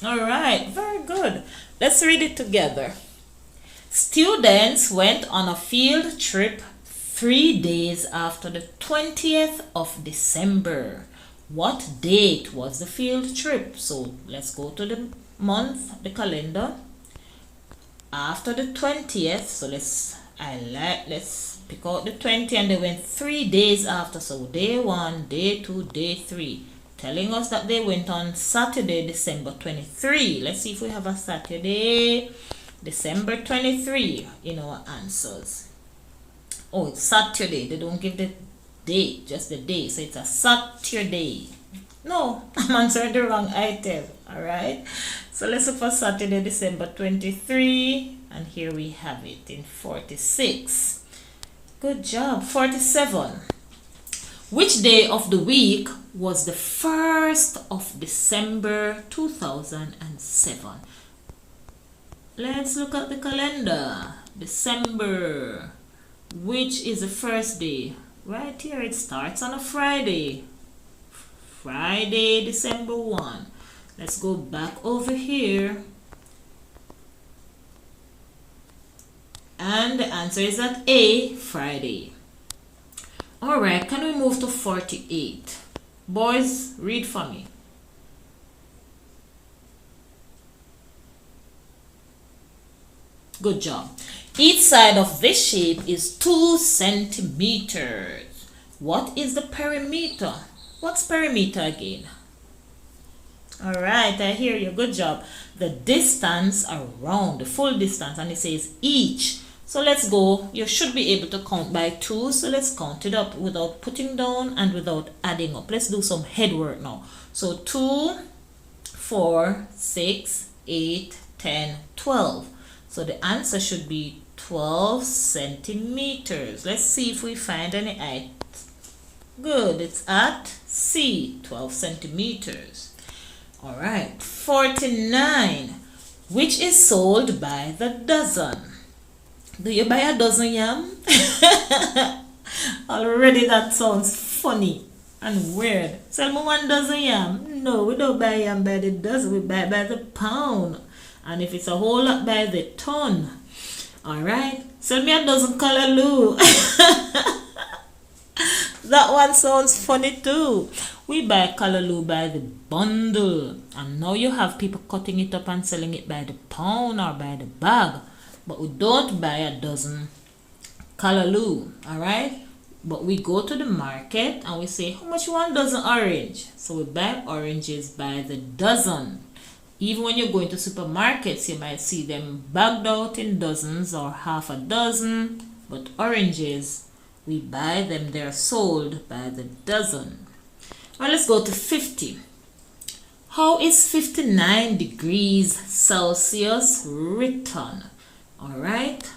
All right, very good. Let's read it together. Students went on a field trip 3 days after the 20th of December. What date was the field trip? So let's go to the month, the calendar. After the 20th, so let's pick out the 20, and they went 3 days after. So day 1, day 2, day 3. Telling us that they went on Saturday, December 23. Let's see if we have a Saturday, December 23 in our answers. Oh, it's Saturday. They don't give the date, just the day. So it's a Saturday. No, I'm answering the wrong item. Alright. So let's look for Saturday, December 23. And here we have it in 46. Good job. 47. Which day of the week was the 1st of December 2007? Let's look at the calendar. December. Which is the first day? Right here, it starts on a Friday. Friday, December 1. Let's go back over here. And the answer is at A, Friday. Alright, can we move to 48? Boys, read for me. Good job. Each side of this shape is 2 centimeters. What is the perimeter? What's perimeter again? Alright, I hear you. Good job. The distance around, the full distance, and it says each. So let's go. You should be able to count by 2. So let's count it up without putting down and without adding up. Let's do some head work now. So 2, 4, 6, 8, 10, 12. So the answer should be 12 centimeters. Let's see if we find any height. Good, it's at C, 12 centimeters. All right, 49. Which is sold by the dozen? Do you buy a dozen yam? Already that sounds funny and weird. Sell me 1 dozen yam? No, we don't buy yam by the dozen. We buy by the pound. And if it's a whole lot by the ton, alright, sell me a dozen callaloo. That one sounds funny too. We buy callaloo by the bundle, and now you have people cutting it up and selling it by the pound or by the bag. But we don't buy a dozen callaloo, alright? But we go to the market and we say, how much you want dozen orange? So we buy oranges by the dozen. Even when you're going to supermarkets, you might see them bagged out in dozens or half a dozen. But oranges, we buy them, they're sold by the dozen. Now let's go to 50. How is 59 degrees Celsius written? Alright,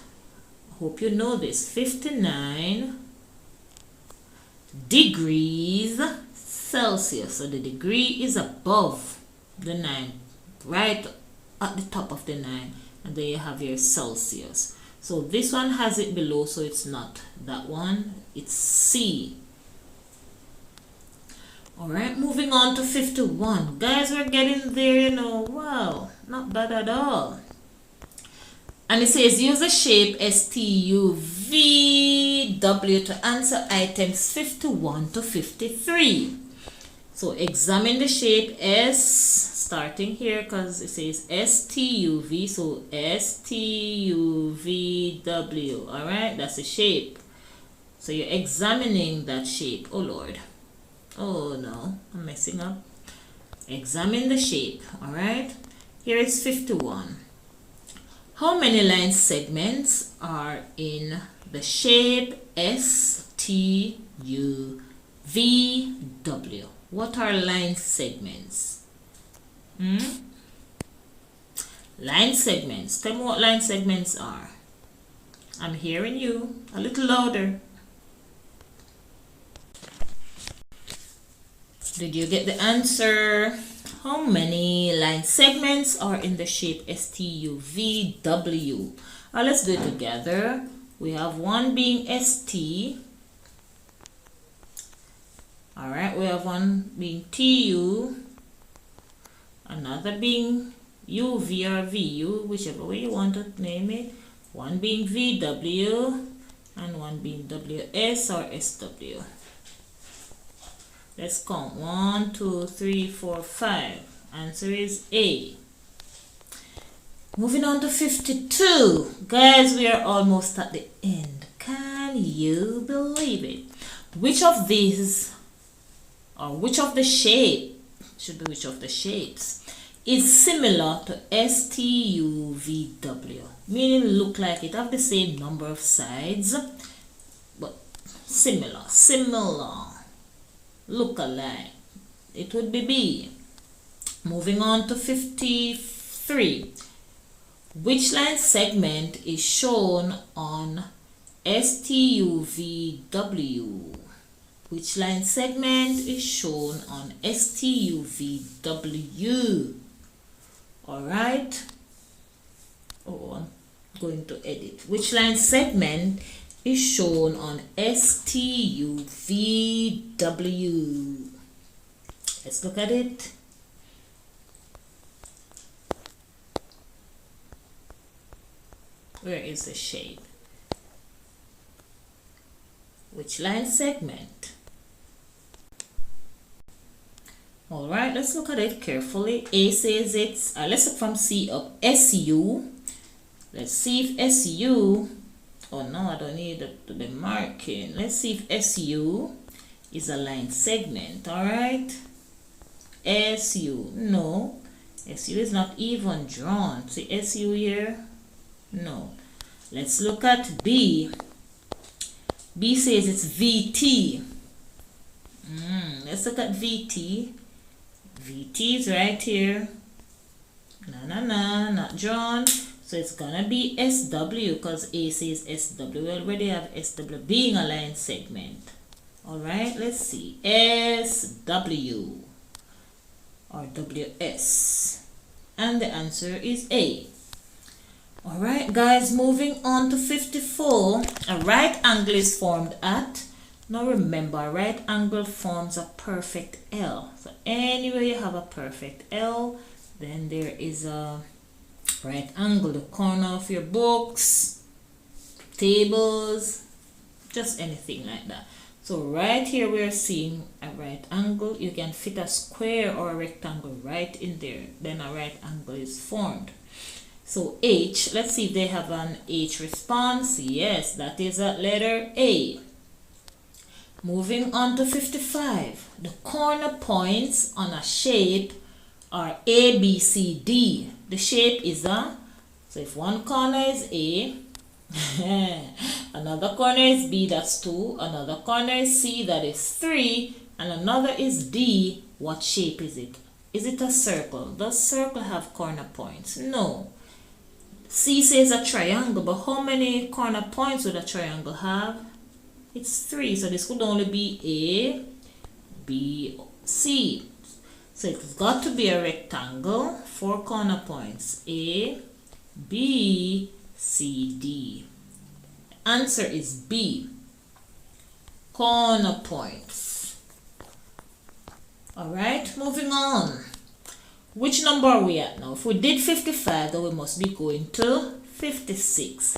hope you know this. 59 degrees Celsius. So the degree is above the 9, right at the top of the 9. And there you have your Celsius. So this one has it below, so it's not that one. It's C. Alright, moving on to 51. Guys, we're getting there, you know. Wow, not bad at all. And it says use the shape STUVW to answer items 51 to 53. So examine the shape S, starting here because it says STUV, so STUVW. Alright, that's the shape. So you're examining that shape. Oh Lord. Oh no, I'm messing up. Examine the shape. Alright, here is 51. How many line segments are in the shape STUVW? What are line segments? Line segments. Tell me what line segments are. I'm hearing you. A little louder. Did you get the answer? How many line segments are in the shape STUVW? Let's do it together. We have one being ST. Alright, we have one being TU. Another being UV or VU, whichever way you want to name it. One being VW and one being WS or SW. Let's count. 1, 2, 3, 4, 5. Answer is A. Moving on to 52. Guys, we are almost at the end. Can you believe it? Which of these, or which of the shape, should be which of the shapes, is similar to STUVW? Meaning look like it have the same number of sides, but similar. Look alike. It would be B. Moving on to 53. Which line segment is shown on STUVW? Which line segment is shown on STUVW? Alright. Oh, I'm going to edit. Which line segment is shown on STUVW? Let's look at it. Where is the shape? Which line segment? Alright, let's look at it carefully. A says it's, let's look from C up. SU. Let's see if SU, oh no, I don't need the marking. Let's see if SU is a line segment. Alright. SU, no. SU is not even drawn. See SU here? No. Let's look at B. B says it's VT. Let's look at VT. VT is right here. Not drawn. So it's gonna be SW because A says SW. We already have SW being a line segment. Alright, let's see. SW or WS. And the answer is A. Alright guys, moving on to 54. A right angle is formed at, now remember, a right angle forms a perfect L. So anywhere you have a perfect L, then there is a Right angle, the corner of your books, tables, just anything like that. So right here we're seeing a right angle. You can fit a square or a rectangle right in there. Then a right angle is formed. So H, let's see if they have an H response. Yes, that is a letter A. Moving on to 55. The corner points on a shape are A, B, C, D. The shape is a, so if one corner is A, another corner is B, that's 2, another corner is C, that is 3, and another is D. What shape is it? Is it a circle? Does circle have corner points? No. C says a triangle, but how many corner points would a triangle have? It's 3, so this could only be A, B, C. So it's got to be a rectangle, 4 corner points, A, B, C, D. Answer is B, corner points. Alright, moving on. Which number are we at now? If we did 55, then we must be going to 56.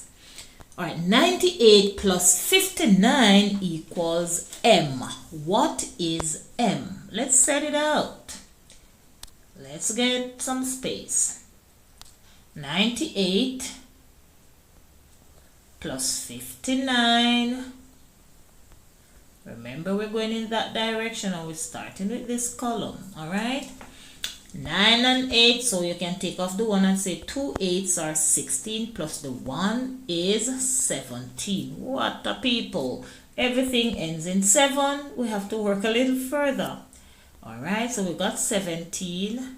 Alright, 98 plus 59 equals M. What is M? Let's set it out. Let's get some space. 98 plus 59. Remember, we're going in that direction and we're starting with this column. Alright? 9 and 8, so you can take off the 1 and say 2 8s are 16 plus the 1 is 17. What a people! Everything ends in 7. We have to work a little further. Alright, so we got 17.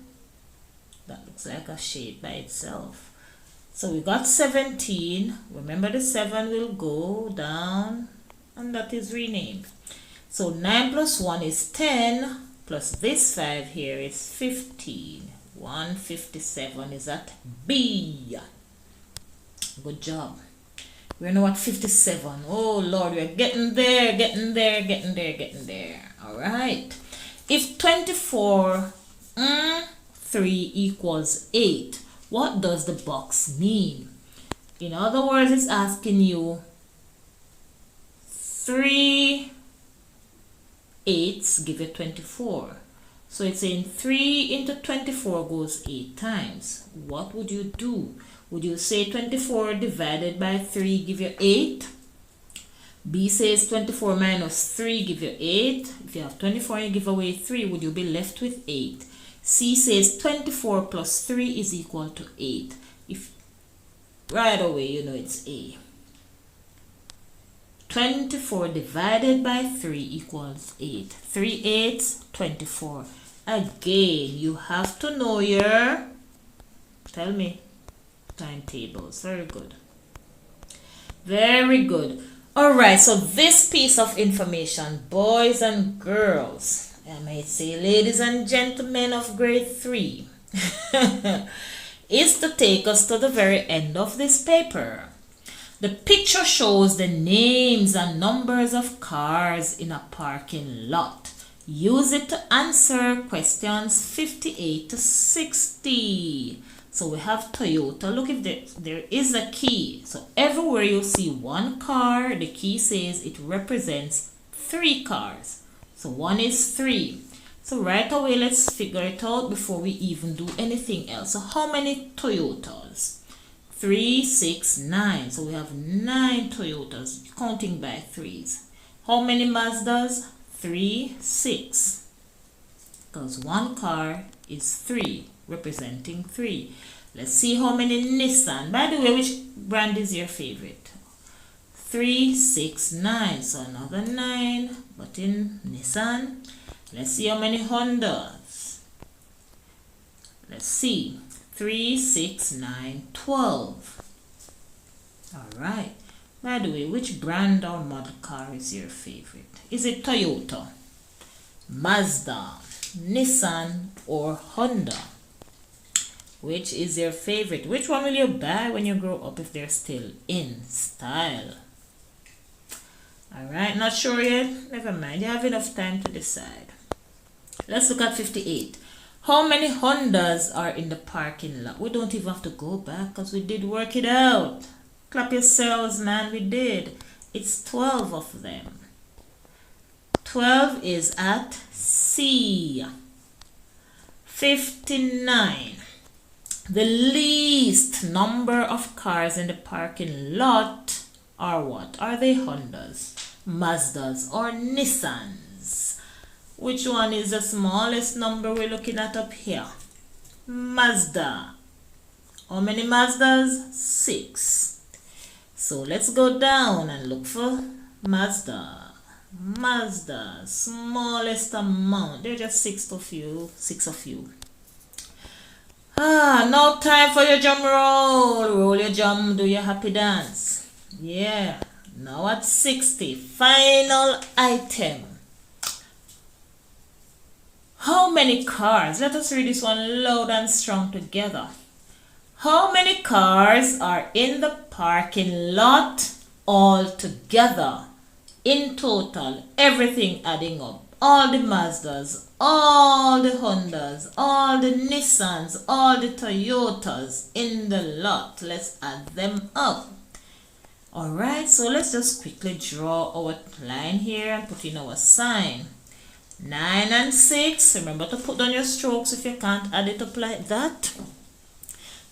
That looks like a shape by itself. So we got 17. Remember, the 7 will go down and that is renamed. So 9 plus 1 is 10. Plus this 5 here is 15. 157 is at B. Good job. We're now at 57. Oh Lord, we're getting there, getting there, getting there, getting there. Alright. If 24 3 equals 8, what does the box mean? In other words, it's asking you 3 8s give you 24. So it's saying 3 into 24 goes 8 times. What would you do? Would you say 24 divided by 3 give you 8? B says 24 minus 3 give you 8. If you have 24 and you give away 3, would you be left with 8? C says 24 plus 3 is equal to 8. If right away you know it's A. 24 divided by 3 equals 8. 3 8s, 24. Again, you have to know your, tell me, timetables. Very good. Very good. Alright, so this piece of information, boys and girls, I might say ladies and gentlemen of grade 3, is to take us to the very end of this paper. The picture shows the names and numbers of cars in a parking lot. Use it to answer questions 58 to 60. So we have Toyota. Look, if there is a key. So everywhere you see one car, the key says it represents 3 cars. So 1 is 3. So right away, let's figure it out before we even do anything else. So how many Toyotas? 3, 6, 9. So we have 9 Toyotas, counting by 3s. How many Mazdas? 3, 6. Because one car is 3, representing 3. Let's see how many Nissan. By the way, which brand is your favorite? 3, 6, 9. So another 9, but in Nissan. Let's see how many Hondas. Let's see. 3, 6, 9, 12. Alright. By the way, which brand or model car is your favorite? Is it Toyota, Mazda, Nissan, or Honda? Which is your favorite? Which one will you buy when you grow up if they're still in style? Alright, not sure yet? Never mind. You have enough time to decide. Let's look at 58. How many Hondas are in the parking lot? We don't even have to go back because we did work it out. Clap yourselves, man, we did. It's 12 of them. 12 is at C. 59. The least number of cars in the parking lot are what? Are they Hondas, Mazdas, or Nissans? Which one is the smallest number we're looking at up here? Mazda. How many Mazdas? 6. So let's go down and look for Mazda. Mazda, smallest amount. They're just 6 of you. Now time for your drum roll. Roll your drum, do your happy dance. Yeah, now at 60. Final item. How many cars? Let us read this one loud and strong together. How many cars are in the parking lot altogether? In total, everything adding up. All the Mazdas, all the Hondas, all the Nissans, all the Toyotas in the lot. Let's add them up. Alright, so let's just quickly draw our line here and put in our sign. 9 and 6. Remember to put down your strokes if you can't add it up like that.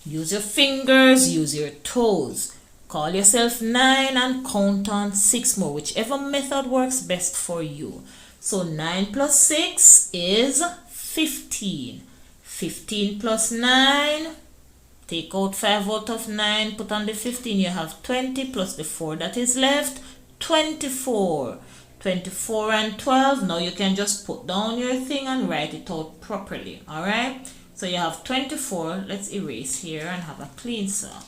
Use your fingers, use your toes. Call yourself 9 and count on 6 more, whichever method works best for you. So 9 plus 6 is 15. 15 plus 9, take out 5 out of 9, put on the 15, you have 20 plus the 4 that is left, 24. 24 and 12, now you can just put down your thing and write it out properly, alright? So you have 24, let's erase here and have a clean start.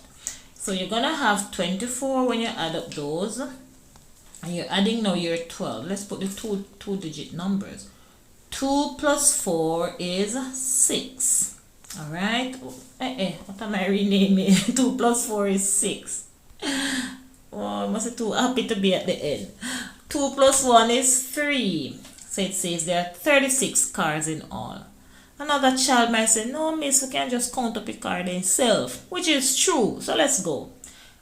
So you're gonna have 24 when you add up those, and you're adding now your 12. Let's put the two-digit numbers. 2 plus 4 is 6. Alright? What am I renaming? 2 plus 4 is 6. Oh, I must be too happy to be at the end. 2 plus 1 is 3. So it says there are 36 cars in all. Another child might say, no, miss, we can just count up a car themselves, which is true. So let's go.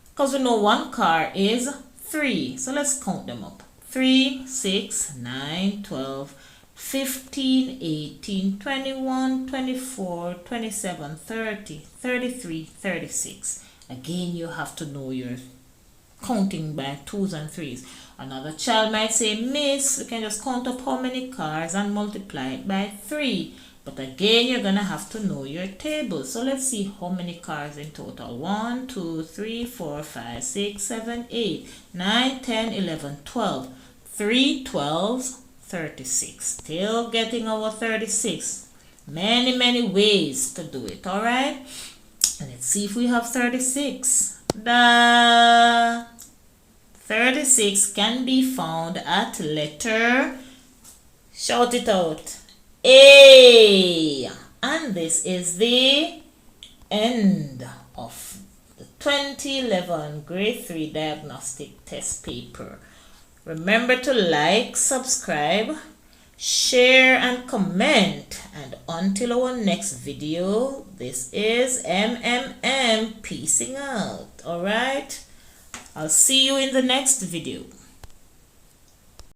Because we know one car is 3. So let's count them up. 3, 6, 9, 12, 15, 18, 21, 24, 27, 30, 33, 36. Again, you have to know your counting by 2s and 3s. Another child might say, miss, we can just count up how many cars and multiply it by 3. But again, you're going to have to know your table. So let's see how many cars in total. 1, 2, 3, 4, 5, 6, 7, 8, 9, 10, 11, 12. 3 12s, 36. Still getting our 36. Many ways to do it, alright? And let's see if we have 36. The 36 can be found at letter, shout it out, A. And this is the end of the 2011 Grade 3 Diagnostic Test Paper. Remember to like, subscribe, share and comment. And until our next video, this is MMM peacing out. Alright? I'll see you in the next video.